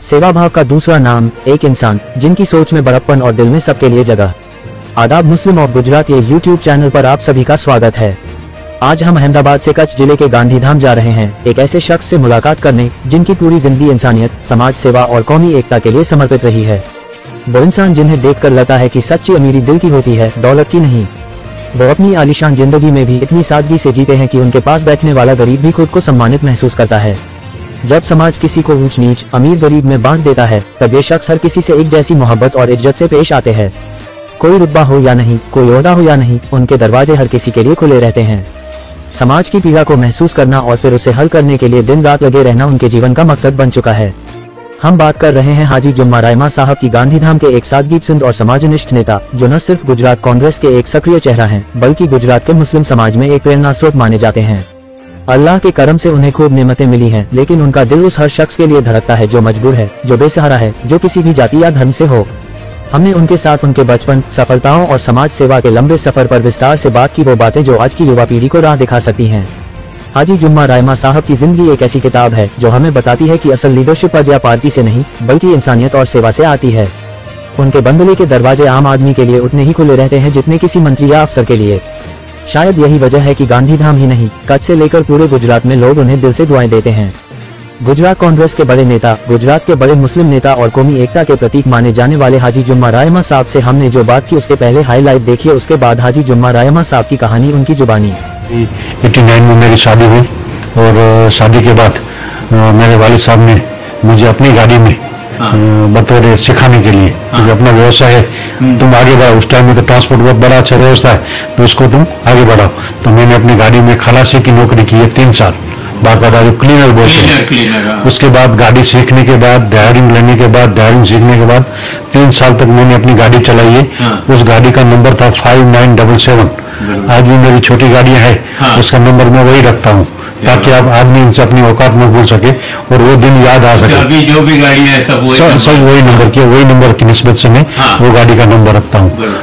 सेवा भाव का दूसरा नाम, एक इंसान जिनकी सोच में बड़प्पन और दिल में सबके लिए जगह। आदाब, मुस्लिम ऑफ गुजरात ये यूट्यूब चैनल पर आप सभी का स्वागत है। आज हम अहमदाबाद से कच्छ जिले के गांधीधाम जा रहे हैं, एक ऐसे शख्स से मुलाकात करने जिनकी पूरी जिंदगी इंसानियत, समाज सेवा और कौमी एकता के लिए समर्पित रही है। वो इंसान जिन्हें देखकर लगता है कि सच्ची अमीरी दिल की होती है, दौलत की नहीं। वो अपनी आलीशान जिंदगी में भी इतनी सादगी से जीते हैं कि उनके पास बैठने वाला गरीब भी खुद को सम्मानित महसूस करता है। जब समाज किसी को ऊंच नीच, अमीर गरीब में बांट देता है, तब ये शख्स हर किसी से एक जैसी मोहब्बत और इज्जत से पेश आते हैं। कोई रुतबा हो या नहीं, कोई ओहदा हो या नहीं, उनके दरवाजे हर किसी के लिए खुले रहते हैं। समाज की पीड़ा को महसूस करना और फिर उसे हल करने के लिए दिन रात लगे रहना उनके जीवन का मकसद बन चुका है। हम बात कर रहे हैं हाजी जुम्मा रायमा साहब की, गांधीधाम के एक सादगीपसंद और समाजनिष्ठ नेता, जो न सिर्फ गुजरात कांग्रेस के एक सक्रिय चेहरा हैं, बल्कि गुजरात के मुस्लिम समाज में एक प्रेरणा स्रोत माने जाते हैं। अल्लाह के करम से उन्हें खूब नेमतें मिली हैं, लेकिन उनका दिल उस हर शख्स के लिए धड़कता है जो मजबूर है, जो बेसहारा है, जो किसी भी जाति या धर्म से हो। हमने उनके साथ उनके बचपन, सफलताओं और समाज सेवा के लंबे सफर पर विस्तार से बात की, वो बातें जो आज की युवा पीढ़ी को राह दिखा सकती हैं। हाजी जुम्मा रायमा साहब की जिंदगी एक ऐसी किताब है जो हमें बताती है कि असल लीडरशिप पद या पार्टी से नहीं, बल्कि इंसानियत और सेवा से आती है। उनके बंगले के दरवाजे आम आदमी के लिए उतने ही खुले रहते हैं जितने किसी मंत्री या अफसर के लिए। शायद यही वजह है कि गांधीधाम ही नहीं, कच्छ से लेकर पूरे गुजरात में लोग उन्हें दिल से दुआएं देते हैं। गुजरात कांग्रेस के बड़े नेता, गुजरात के बड़े मुस्लिम नेता और कौमी एकता के प्रतीक माने जाने वाले हाजी जुम्मा रायमा साहब से हमने जो बात की उसके पहले हाईलाइट देखिए, उसके बाद हाजी जुम्मा रायमा साहब की कहानी, उनकी जुबानी। 89 में मेरी शादी हुई और शादी के बाद मेरे वालिद साहब ने मुझे अपनी गाड़ी में बतौर सिखाने के लिए, क्योंकि अपना व्यवसाय है, तुम आगे बढ़ाओ। उस टाइम में तो ट्रांसपोर्ट बहुत बड़ा अच्छा व्यवस्था है, तो उसको तुम आगे बढ़ाओ। तो मैंने अपनी गाड़ी में खलासी की नौकरी की है 3 साल, बाकायदा जो क्लीनर बोलते हैं। उसके बाद गाड़ी सीखने के बाद, ड्राइविंग लेने के बाद, ड्राइविंग सीखने के बाद 3 साल तक मैंने अपनी गाड़ी चलाई है। उस गाड़ी का नंबर था 5977। आज भी मेरी छोटी गाड़ियां है, उसका नंबर मैं वही रखता हूँ, ताकि आप आदमी इनसे अपनी औकात में भूल सके और वो दिन याद आ सके। अभी जो भी गाड़ियां हैं सब वही नंबर की, वही नंबर की निस्बत से मैं वो गाड़ी का नंबर रखता हूँ।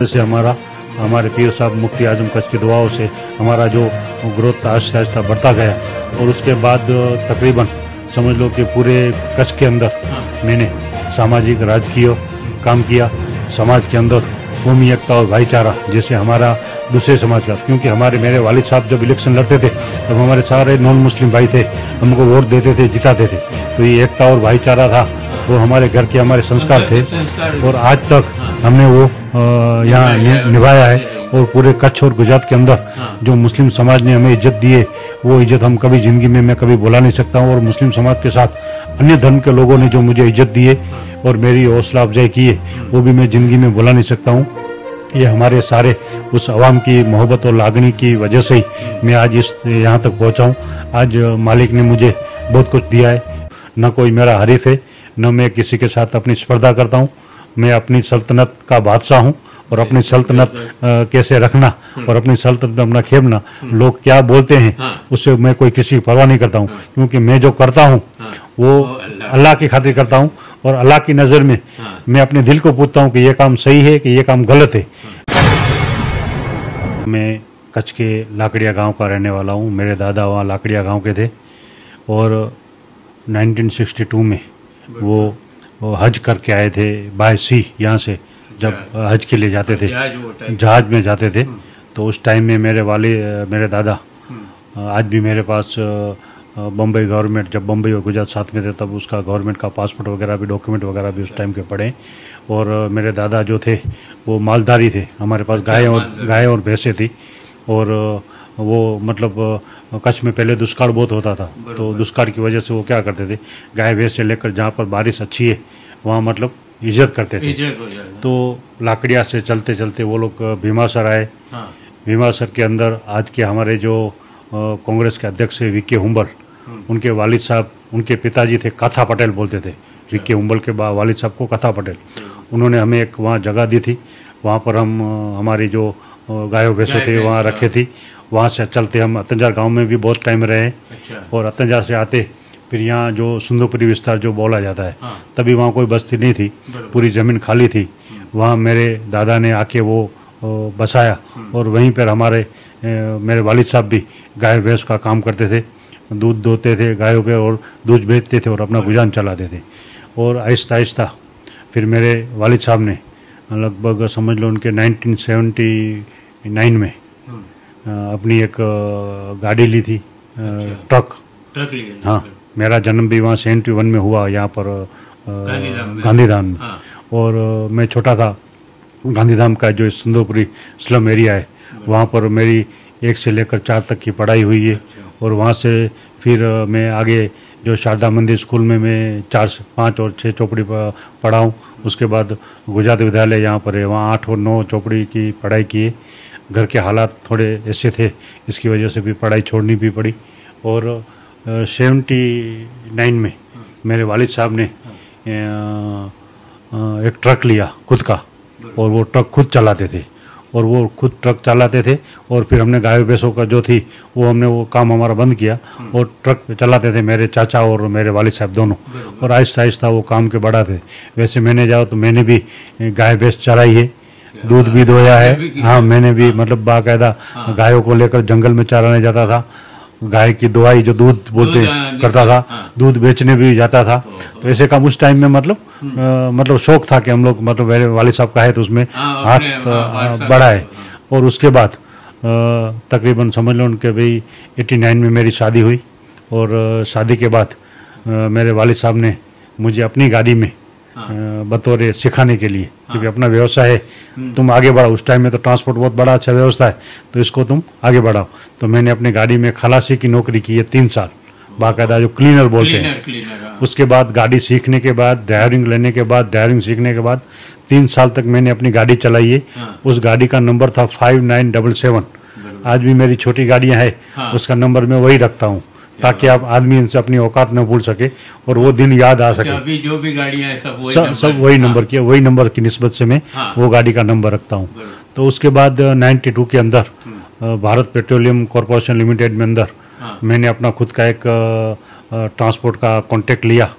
से हमारे पीर साहब मुफ्ती आजम कच्छ की दुआओं से हमारा जो ग्रोथ आहिस्ता आहिस्ता बढ़ता गया, और उसके बाद तकरीबन समझ लो कि पूरे कच्छ के अंदर मैंने सामाजिक राजकीय काम किया। समाज के अंदर कौमी एकता और भाईचारा, जैसे हमारा दूसरे समाज का, क्योंकि मेरे वालिद साहब जब इलेक्शन लड़ते थे तब हमारे सारे नॉन मुस्लिम भाई थे, हमको वोट देते थे, जिताते थे। तो ये एकता और भाईचारा था, वो हमारे घर के हमारे संस्कार थे, और आज तक हमने वो यहाँ निभाया है। और पूरे कच्छ और गुजरात के अंदर जो मुस्लिम समाज ने हमें इज्जत दी है, वो इज्जत हम कभी जिंदगी में मैं कभी भुला नहीं सकता हूँ। और मुस्लिम समाज के साथ अन्य धर्म के लोगों ने जो मुझे इज्जत दी है और मेरी हौसला अफजाई की है, वो भी मैं जिंदगी में भुला नहीं सकता हूँ। ये हमारे सारे उस अवाम की मोहब्बत और लागनी की वजह से ही मैं आज यहाँ तक पहुँचा हूँ। आज मालिक ने मुझे बहुत कुछ दिया है, न कोई मेरा हरीफ है, न मैं किसी के साथ अपनी स्पर्धा करता हूँ। मैं अपनी सल्तनत का बादशाह हूँ, और अपनी सल्तनत कैसे रखना और अपनी सल्तनत अपना खेमना, लोग क्या बोलते हैं उससे मैं कोई किसी की परवाह नहीं करता हूँ, क्योंकि मैं जो करता हूँ वो अल्लाह की खातिर करता हूँ। और अल्लाह की नज़र में मैं अपने दिल को पूछता हूँ कि ये काम सही है कि ये काम गलत है। मैं कच्छ के लाकड़िया गांव का रहने वाला हूँ। मेरे दादा वहाँ लाकड़िया गांव के थे, और 1962 में वो हज करके आए थे बाय सी, यहाँ से जब हज के लिए जाते थे, जहाज में जाते थे। तो उस टाइम में मेरे दादा आज भी मेरे पास बम्बई गवर्नमेंट, जब बम्बई और गुजरात साथ में थे तब उसका गवर्नमेंट का पासपोर्ट वगैरह भी, डॉक्यूमेंट वगैरह भी उस टाइम के पढ़े। और मेरे दादा जो थे वो मालधारी थे, हमारे पास गाय और भैंसें थी। और वो मतलब कच्छ में पहले दुष्काल बहुत होता था, तो दुष्काल की वजह से वो क्या करते थे, गाय भैंस से लेकर जहाँ पर बारिश अच्छी है वहाँ मतलब इज्जत करते थे। तो लाकड़िया से चलते चलते वो लोग भीमासर आए। भीमासर के अंदर आज के हमारे जो कांग्रेस के अध्यक्ष है वीके हुंबल, उनके वालिद साहब, उनके पिताजी थे कथा पटेल बोलते थे। वीके हुंबल के वालिद साहब को कथा पटेल, उन्होंने हमें एक वहाँ जगह दी थी। वहाँ पर हम हमारी जो गायों भैंसों थे वहाँ रखे थी। वहाँ से चलते हम अतंजार गांव में भी बहुत टाइम रहे। और अतंजार से आते फिर यहाँ जो सुंदरपुरी विस्तार जो बोला जाता है, तभी वहाँ कोई बस्ती नहीं थी, पूरी ज़मीन खाली थी। वहाँ मेरे दादा ने आके वो बसाया और वहीं पर मेरे वालिद साहब भी गाय भैंस का काम करते थे, दूध दोते थे गायों पे और दूध बेचते थे और अपना गुजान चलाते थे। और आहिस्ता आहिस्ता फिर मेरे वालिद साहब ने लगभग समझ लो उनके 1979 में अपनी एक गाड़ी ली थी, ट्रक ली। हाँ, मेरा जन्म भी वहाँ 71 में हुआ, यहाँ पर गांधीधाम में। और मैं छोटा था। गांधीधाम का जो सुंदरपुरी स्लम एरिया है वहाँ पर मेरी 1 से लेकर 4 तक की पढ़ाई हुई है। और वहाँ से फिर मैं आगे जो शारदा मंदिर स्कूल में मैं 4, 5 और 6 चौपड़ी पढ़ा हूँ। उसके बाद गुजरात विद्यालय यहाँ पर है, वहाँ 8 और 9 चौपड़ी की पढ़ाई की है। घर के हालात थोड़े ऐसे थे, इसकी वजह से भी पढ़ाई छोड़नी भी पड़ी। और 79 में मेरे वालिद साहब ने एक ट्रक लिया खुद का, और वो ट्रक खुद चलाते थे। और वो खुद ट्रक चलाते थे और फिर हमने गाय भैंसों का जो थी वो हमने वो काम हमारा बंद किया और ट्रक चलाते थे मेरे चाचा और मेरे वालिद साहब दोनों। और आहिस्ता आहिस्ता वो काम के बढ़ाते। वैसे मैंने जाओ तो मैंने भी गाय भैंस चराई है, दूध भी दोया है। हाँ, मैंने भी मतलब बाकायदा गायों को लेकर जंगल में चराने जाता था। गाय की दवाई जो दूध बोलते करता था, दूध बेचने भी जाता था। तो ऐसे काम उस टाइम में मतलब शौक था कि हम लोग मतलब मेरे वालिद साहब का है तो उसमें हाथ बढ़ाए। और उसके बाद तकरीबन समझ लो उनके भाई 89 में मेरी शादी हुई। और शादी के बाद मेरे वालिद साहब ने मुझे अपनी गाड़ी में बतौर सिखाने के लिए, क्योंकि अपना व्यवसाय है, तुम आगे बढ़ाओ। उस टाइम में तो ट्रांसपोर्ट बहुत बड़ा अच्छा व्यवस्था है, तो इसको तुम आगे बढ़ाओ। तो मैंने अपनी गाड़ी में खलासी की नौकरी की है 3 साल, बाकायदा जो क्लीनर बोलते हैं। उसके बाद गाड़ी सीखने के बाद, ड्राइविंग लेने के बाद, ड्राइविंग सीखने के बाद 3 साल तक मैंने अपनी गाड़ी चलाई है। उस गाड़ी का नंबर था 5977। आज भी मेरी छोटी गाड़ियाँ हैं, उसका नंबर मैं वही रखता हूँ ताकि आप आदमी इनसे अपनी औकात न भूल सके और वो दिन याद आ सके। अभी जो भी गाड़ियां हैं सब वही नंबर की, वही नंबर की निस्बत से मैं वो गाड़ी का नंबर रखता हूँ। तो उसके बाद 92 के अंदर भारत पेट्रोलियम कॉरपोरेशन लिमिटेड में अंदर मैंने अपना खुद का एक ट्रांसपोर्ट का कॉन्ट्रैक्ट लिया।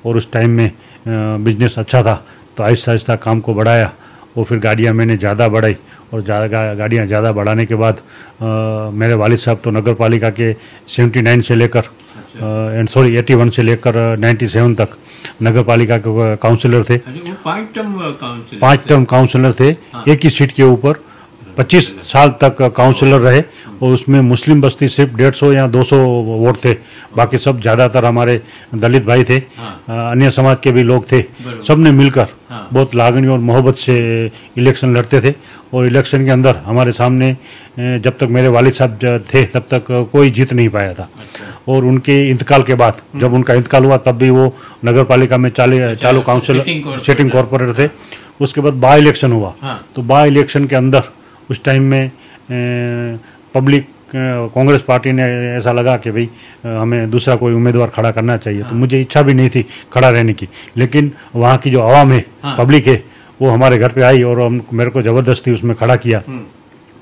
और उस टाइम में बिजनेस अच्छा था, तो आहिस्ता आहिस्ता काम को बढ़ाया और फिर गाड़ियाँ मैंने ज़्यादा बढ़ाई। और गाड़ियाँ ज़्यादा बढ़ाने के बाद मेरे वालिद साहब तो नगर पालिका के 79 से लेकर 81 से लेकर 97 तक नगर पालिका के काउंसलर थे। 5 टर्म काउंसलर थे। एक ही सीट के ऊपर 25 साल तक काउंसलर रहे। और उसमें मुस्लिम बस्ती सिर्फ 150 या 200 वोट थे, बाकी सब ज़्यादातर हमारे दलित भाई थे, अन्य समाज के भी लोग थे। सब ने मिलकर बहुत लागनी और मोहब्बत से इलेक्शन लड़ते थे। और इलेक्शन के अंदर हमारे सामने जब तक मेरे वालिद साहब थे तब तक कोई जीत नहीं पाया था। और उनके इंतकाल के बाद, जब उनका इंतकाल हुआ, तब भी वो नगर पालिका में चालू काउंसिलर सिटिंग कॉर्पोरेटर थे। उसके बाद बाई इलेक्शन हुआ। तो बाई इलेक्शन के अंदर उस टाइम में पब्लिक कांग्रेस पार्टी ने ऐसा लगा कि भाई हमें दूसरा कोई उम्मीदवार खड़ा करना चाहिए। तो मुझे इच्छा भी नहीं थी खड़ा रहने की, लेकिन वहाँ की जो आवाम है, पब्लिक है, वो हमारे घर पे आई और मेरे को ज़बरदस्ती उसमें खड़ा किया।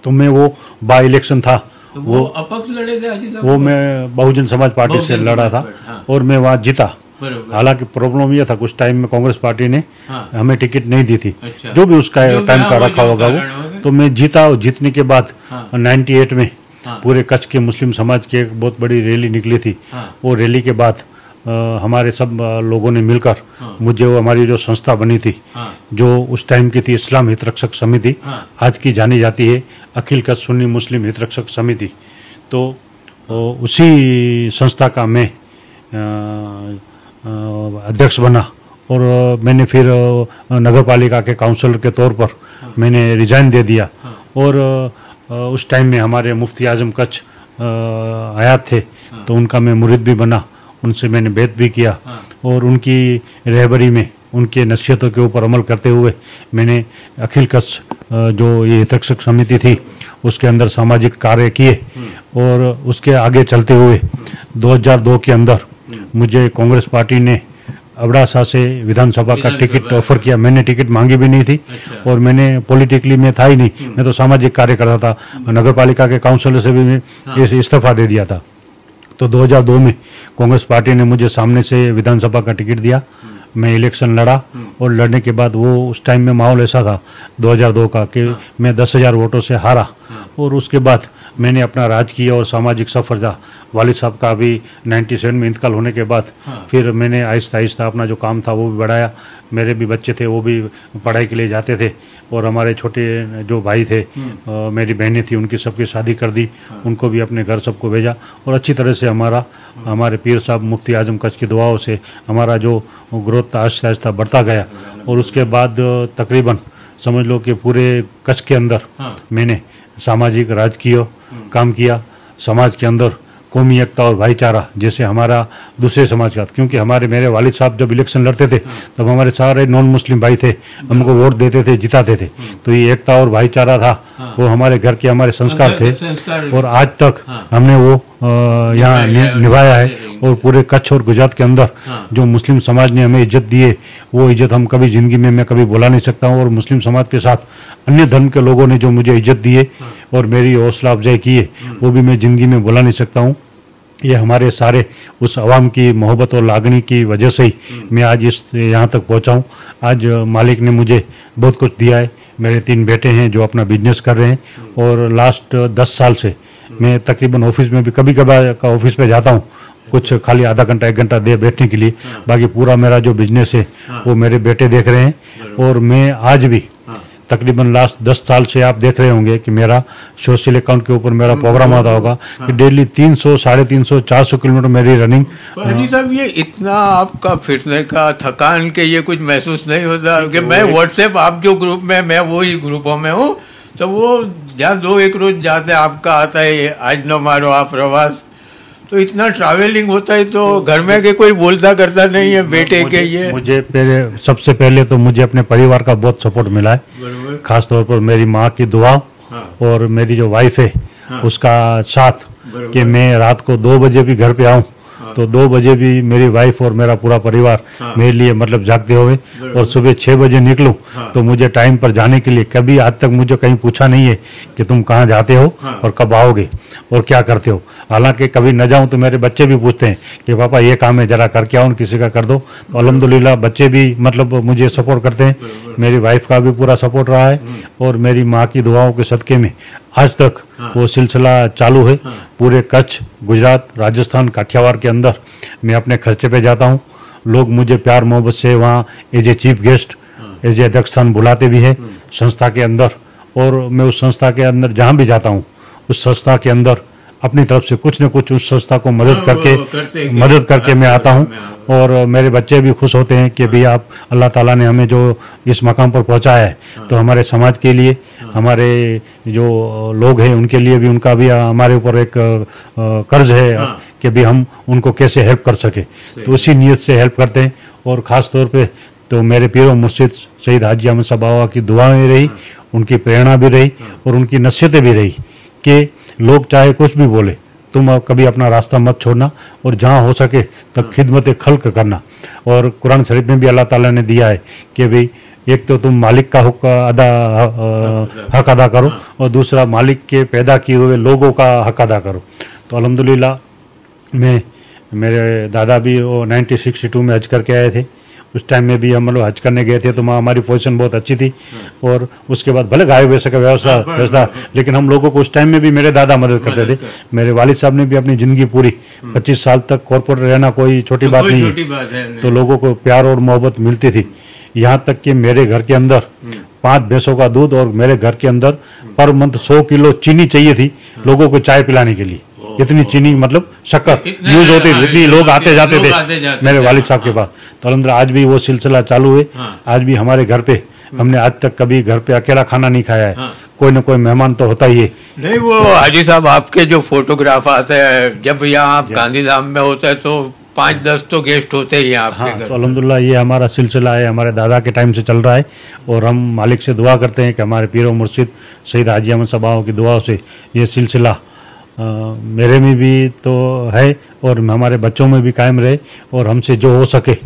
तो मैं वो बाई इलेक्शन था, तो वो अपक्ष लड़े थे हाजी साहब? वो मैं बहुजन समाज पार्टी से लड़ा था और मैं वहाँ जीता। हालांकि प्रॉब्लम यह था कुछ टाइम में कांग्रेस पार्टी ने हमें टिकट नहीं दी थी। जो भी उसका टाइम का रखा होगा वो, तो मैं जीता। और जीतने के बाद 98 में पूरे कच्छ के मुस्लिम समाज की एक बहुत बड़ी रैली निकली थी। वो रैली के बाद हमारे सब लोगों ने मिलकर मुझे, वो हमारी जो संस्था बनी थी, जो उस टाइम की थी इस्लाम हित रक्षक समिति, आज की जानी जाती है अखिल कच्छ सुन्नी मुस्लिम हित रक्षक समिति। तो और उसी संस्था का मैं अध्यक्ष बना और मैंने फिर नगर पालिका के काउंसलर के तौर पर मैंने रिजाइन दे दिया। और उस टाइम में हमारे मुफ्ती आजम कच्छ आयात थे, तो उनका मैं मुरीद भी बना, उनसे मैंने बैत भी किया और उनकी रहबरी में उनके नसीहतों के ऊपर अमल करते हुए मैंने अखिल कच्छ जो ये हितरक्षक समिति थी उसके अंदर सामाजिक कार्य किए। और उसके आगे चलते हुए 2002 के अंदर मुझे कांग्रेस पार्टी ने अबड़ासा से विधानसभा का टिकट ऑफर किया। मैंने टिकट मांगी भी नहीं थी और मैंने पॉलिटिकली में था ही नहीं, मैं तो सामाजिक कार्य करता था। नगर पालिका के काउंसिलर से भी मैं इस्तीफा दे दिया था। तो 2002 में कांग्रेस पार्टी ने मुझे सामने से विधानसभा का टिकट दिया, मैं इलेक्शन लड़ा और लड़ने के बाद वो उस टाइम में माहौल ऐसा था 2002 का कि मैं 10,000 वोटों से हारा। और उसके बाद मैंने अपना राजकीय और सामाजिक सफर था, वालिद साहब का भी 97 में इंतकाल होने के बाद फिर मैंने आहिस्ता आहिस्ता अपना जो काम था वो भी बढ़ाया। मेरे भी बच्चे थे, वो भी पढ़ाई के लिए जाते थे और हमारे छोटे जो भाई थे, मेरी बहनें थी, उनकी सबकी शादी कर दी, उनको भी अपने घर सबको भेजा। और अच्छी तरह से हमारे पीर साहब मुफ्ती आजम कच्छ की दुआओं से हमारा जो ग्रोथ था आहिस्ता आहिस्ता बढ़ता गया। और उसके बाद तकरीबन समझ लो कि पूरे कच्छ के अंदर मैंने सामाजिक राजकीय काम किया, समाज के अंदर कौमी एकता और भाईचारा, जैसे हमारा दूसरे समाज का, क्योंकि मेरे वालिद साहब जब इलेक्शन लड़ते थे तब हमारे सारे नॉन मुस्लिम भाई थे, हमको वोट देते थे, जिताते थे। तो ये एकता और भाईचारा था, वो हमारे घर के हमारे संस्कार थे और आज तक हमने वो यहाँ निभाया है। और पूरे कच्छ और गुजरात के अंदर जो मुस्लिम समाज ने हमें इज्जत दी है, वो इज्जत हम कभी जिंदगी में मैं कभी भुला नहीं सकता हूँ। और मुस्लिम समाज के साथ अन्य धर्म के लोगों ने जो मुझे इज्जत दी है और मेरी हौसला अफजाई की है, वो भी मैं जिंदगी में भुला नहीं सकता हूँ। ये हमारे सारे उस अवाम की मोहब्बत और लागनी की वजह से ही मैं आज यहाँ तक पहुँचा हूँ। आज मालिक ने मुझे बहुत कुछ दिया है। मेरे 3 बेटे हैं जो अपना बिजनेस कर रहे हैं और लास्ट 10 साल से मैं तकरीबन ऑफिस में भी कभी कभार ऑफिस पे जाता हूँ, कुछ खाली आधा घंटा 1 घंटा दे बैठने के लिए, बाकी पूरा मेरा जो बिजनेस है वो मेरे बेटे देख रहे हैं। और मैं आज भी तकरीबन लास्ट 10 साल से आप देख रहे होंगे कि मेरा सोशल अकाउंट के ऊपर मेरा प्रोग्राम आता होगा कि डेली 300, 350, 400 किलोमीटर मेरी रनिंग। अली साहब, ये इतना आपका फिरने का थकान के ये कुछ महसूस नहीं होता कि मैं व्हाट्सएप आप जो ग्रुप में, मैं वो ही ग्रुपों में हूँ, तो वो जहाँ 2-1 रोज जाते आपका आता है आज न मारो आप प्रवास, तो इतना ट्रैवलिंग होता है तो घर में के कोई बोलता करता नहीं है बेटे के। ये मुझे सबसे पहले तो मुझे अपने परिवार का बहुत सपोर्ट मिला है, खास तौर पर मेरी माँ की दुआ और मेरी जो वाइफ है उसका साथ कि मैं रात को 2 बजे भी घर पे आऊँ तो 2 बजे भी मेरी वाइफ और मेरा पूरा परिवार मेरे लिए मतलब जागते हुए, और सुबह 6 बजे निकलूं तो मुझे टाइम पर जाने के लिए कभी आज तक मुझे कहीं पूछा नहीं है कि तुम कहाँ जाते हो और कब आओगे और क्या करते हो। हालांकि कभी न जाऊं तो मेरे बच्चे भी पूछते हैं कि पापा ये काम है जरा करके आओ, किसी का कर दो। तो अल्हम्दुलिल्लाह बच्चे भी मतलब मुझे सपोर्ट करते हैं, मेरी वाइफ का भी पूरा सपोर्ट रहा है और मेरी माँ की दुआओं के सदके में आज तक वो सिलसिला चालू है। पूरे कच्छ, गुजरात, राजस्थान, काठियावाड़ के अंदर मैं अपने खर्चे पे जाता हूँ। लोग मुझे प्यार मोहब्बत से वहाँ as a chief guest, as a अध्यक्ष स्थान बुलाते भी है संस्था के अंदर। और मैं उस संस्था के अंदर जहाँ भी जाता हूँ उस संस्था के अंदर अपनी तरफ से कुछ न कुछ उस संस्था को मदद करके मैं आता हूँ। और मेरे बच्चे भी खुश होते हैं कि भाई आप अल्लाह ताला ने हमें जो इस मकाम पर पहुँचाया है तो हमारे समाज के लिए, हमारे जो लोग हैं उनके लिए भी, उनका भी हमारे ऊपर एक कर्ज है कि भी हम उनको कैसे हेल्प कर सके, तो उसी नीयत से हेल्प करते हैं। और ख़ास तौर पे तो मेरे पीर मुर्शिद सईद हाजी अहमद साहब बाबा की दुआएं रही, उनकी प्रेरणा भी रही और उनकी नसीहतें भी रही कि लोग चाहे कुछ भी बोले, तुम कभी अपना रास्ता मत छोड़ना और जहाँ हो सके तब खिदमत खल्क करना। और कुरान शरीफ में भी अल्लाह ताला ने दिया है कि भाई एक तो तुम मालिक का हक अदा करो और दूसरा मालिक के पैदा किए हुए लोगों का हक अदा करो। तो अल्हम्दुलिल्लाह मेरे दादा भी वो 1962 में हज करके आए थे। उस टाइम में भी हम लोग हज करने गए थे तो हमारी पोजीशन बहुत अच्छी थी। और उसके बाद भले गाय वैसे का व्यवस्था, लेकिन हम लोगों को उस टाइम में भी मेरे दादा मदद करते थे। मेरे वालिद साहब ने भी अपनी जिंदगी पूरी 25 साल तक कॉर्पोरेट रहना कोई छोटी बात नहीं है, तो लोगों को प्यार और मोहब्बत मिलती थी। यहाँ तक कि मेरे घर के अंदर 5 भैंसों का दूध और मेरे घर के अंदर पर मंथ 100 किलो चीनी चाहिए थी लोगों को चाय पिलाने के लिए। इतनी चीनी मतलब शक्कर यूज होती थी, इतनी लोग आते जाते थे मेरे वालिद साहब के पास। तो अल्हम्दुलिल्लाह आज भी वो सिलसिला चालू है। आज भी हमारे घर पे हमने आज तक कभी घर पे अकेला खाना नहीं खाया है, कोई ना कोई मेहमान तो होता ही है। नहीं, वो हाजी साहब आपके जो फोटोग्राफ आते हैं जब यहाँ आप गांधीधाम में होते हैं तो 5-10 तो गेस्ट होते ही हैं आपके घर। तो अल्हम्दुलिल्लाह ये हमारा सिलसिला है, हमारे दादा के टाइम से चल रहा है और हम मालिक से दुआ करते हैं कि हमारे पीर व मुर्शिद सैयद हाजी अहमद साहब की दुआओं से ये सिलसिला मेरे में भी तो है और हमारे बच्चों में भी कायम रहे और हमसे जो हो सके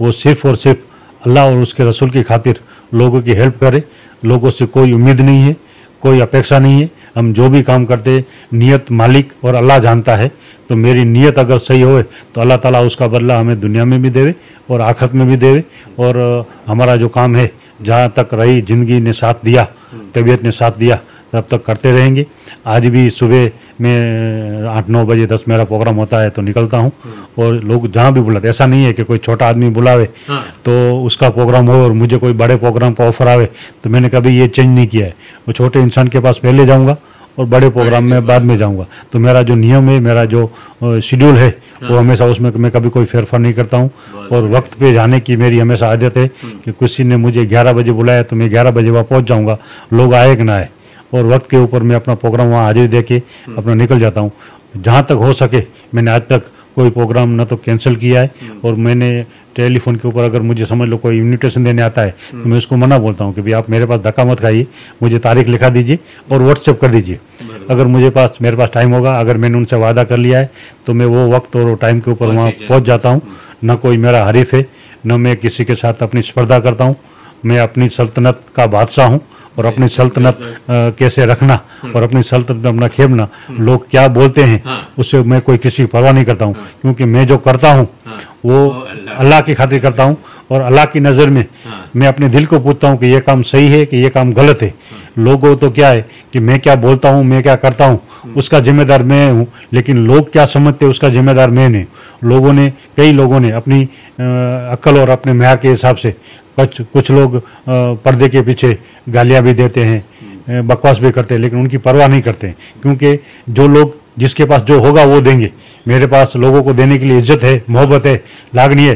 वो सिर्फ और सिर्फ अल्लाह और उसके रसूल की खातिर लोगों की हेल्प करे। लोगों से कोई उम्मीद नहीं है, कोई अपेक्षा नहीं है। हम जो भी काम करते नियत मालिक और अल्लाह जानता है। तो मेरी नियत अगर सही होए तो अल्लाह ताला उसका बदला हमें दुनिया में भी देवे और आखिरत में भी देवे। और हमारा जो काम है जहाँ तक रही ज़िंदगी ने साथ दिया, तबीयत ने साथ दिया, तब तक करते रहेंगे। आज भी सुबह में 8-9 बजे 10 मेरा प्रोग्राम होता है तो निकलता हूँ और लोग जहाँ भी बुलाते, ऐसा नहीं है कि कोई छोटा आदमी बुलावे तो उसका प्रोग्राम हो और मुझे कोई बड़े प्रोग्राम का ऑफर आवे तो मैंने कभी ये चेंज नहीं किया है। वो छोटे इंसान के पास पहले जाऊँगा और बड़े प्रोग्राम में बाद में जाऊँगा। तो मेरा जो नियम है, मेरा जो शेड्यूल है वो हमेशा उसमें मैं कभी कोई फेरफार नहीं करता हूँ। और वक्त पे जाने की मेरी हमेशा आदत है कि किसी ने मुझे 11 बजे बुलाया तो मैं 11 बजे वहाँ पहुँच जाऊँगा, लोग आए कि ना आए। और वक्त के ऊपर मैं अपना प्रोग्राम वहाँ हाजिरी दे के अपना निकल जाता हूँ। जहाँ तक हो सके मैंने आज तक कोई प्रोग्राम ना तो कैंसिल किया है और मैंने टेलीफोन के ऊपर अगर मुझे समझ लो कोई इन्विटेशन देने आता है तो मैं उसको मना बोलता हूँ कि भाई आप मेरे पास धक्का मत खाइए, मुझे तारीख लिखा दीजिए और व्हाट्सएप कर दीजिए। अगर मेरे पास टाइम होगा, अगर मैंने उनसे वादा कर लिया है तो मैं वो वक्त और टाइम के ऊपर वहाँ पहुँच जाता हूँ। न कोई मेरा हरीफ है, न मैं किसी के साथ अपनी स्पर्धा करता हूँ। मैं अपनी सल्तनत का बादशाह हूँ और अपनी सल्तनत कैसे रखना और अपनी सल्तनत अपना खेमना, लोग क्या बोलते हैं उससे मैं कोई किसी की परवाह नहीं करता हूँ। क्योंकि मैं जो करता हूँ वो अल्लाह की खातिर करता हूँ और अल्लाह की नज़र में मैं अपने दिल को पूछता हूँ कि ये काम सही है कि ये काम गलत है। लोगों तो क्या है कि मैं क्या बोलता हूँ, मैं क्या करता हूँ उसका जिम्मेदार मैं हूँ, लेकिन लोग क्या समझते हैं उसका जिम्मेदार मैं नहीं। कई लोगों ने अपनी अक्ल और अपने म्यार के हिसाब से कुछ लोग पर्दे के पीछे गालियाँ भी देते हैं, बकवास भी करते हैं, लेकिन उनकी परवाह नहीं करते हैं। क्योंकि जो लोग जिसके पास जो होगा वो देंगे। मेरे पास लोगों को देने के लिए इज्जत है, मोहब्बत है, लागनी है,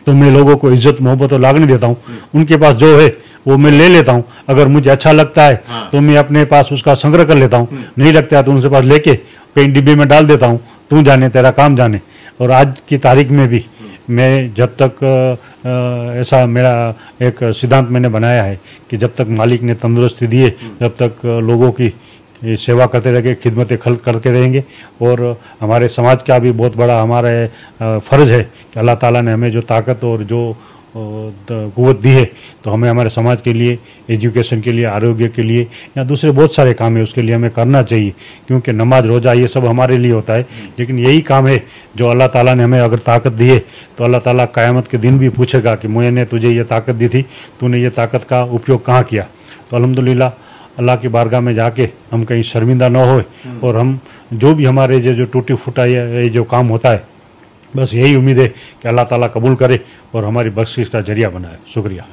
तो मैं लोगों को इज्जत मोहब्बत और लागनी देता हूँ। उनके पास जो है वो मैं ले लेता हूँ। अगर मुझे अच्छा लगता है तो मैं अपने पास उसका संग्रह कर लेता हूँ, नहीं लगता है तो उनसे पास लेके कहीं डिब्बे में डाल देता हूँ। तू जाने, तेरा काम जाने। और आज की तारीख में भी मैं जब तक ऐसा मेरा एक सिद्धांत मैंने बनाया है कि जब तक मालिक ने तंदुरुस्ती दी है जब तक लोगों की सेवा करते रहेंगे, खिदमत खल्क करते रहेंगे। और हमारे समाज का भी बहुत बड़ा हमारा फ़र्ज़ है कि अल्लाह ताला ने हमें जो ताकत और जो क़ुव्वत दी है तो हमें हमारे समाज के लिए, एजुकेशन के लिए, आरोग्य के लिए या दूसरे बहुत सारे काम है उसके लिए हमें करना चाहिए। क्योंकि नमाज, रोज़ा ये सब हमारे लिए होता है, लेकिन यही काम है जो अल्लाह ताला ने हमें अगर ताकत दी है तो अल्लाह ताला क़यामत के दिन भी पूछेगा कि मैंने तुझे ये ताकत दी थी, तूने ये ताकत का उपयोग कहाँ किया। तो अल्हम्दुलिल्लाह अल्लाह की बारगाह में जाके हम कहीं शर्मिंदा न होए और हम जो भी हमारे जो टूटी फूटा ये जो काम होता है, बस यही उम्मीद है कि अल्लाह ताला कबूल करे और हमारी बख्शिश का जरिया बनाए। शुक्रिया।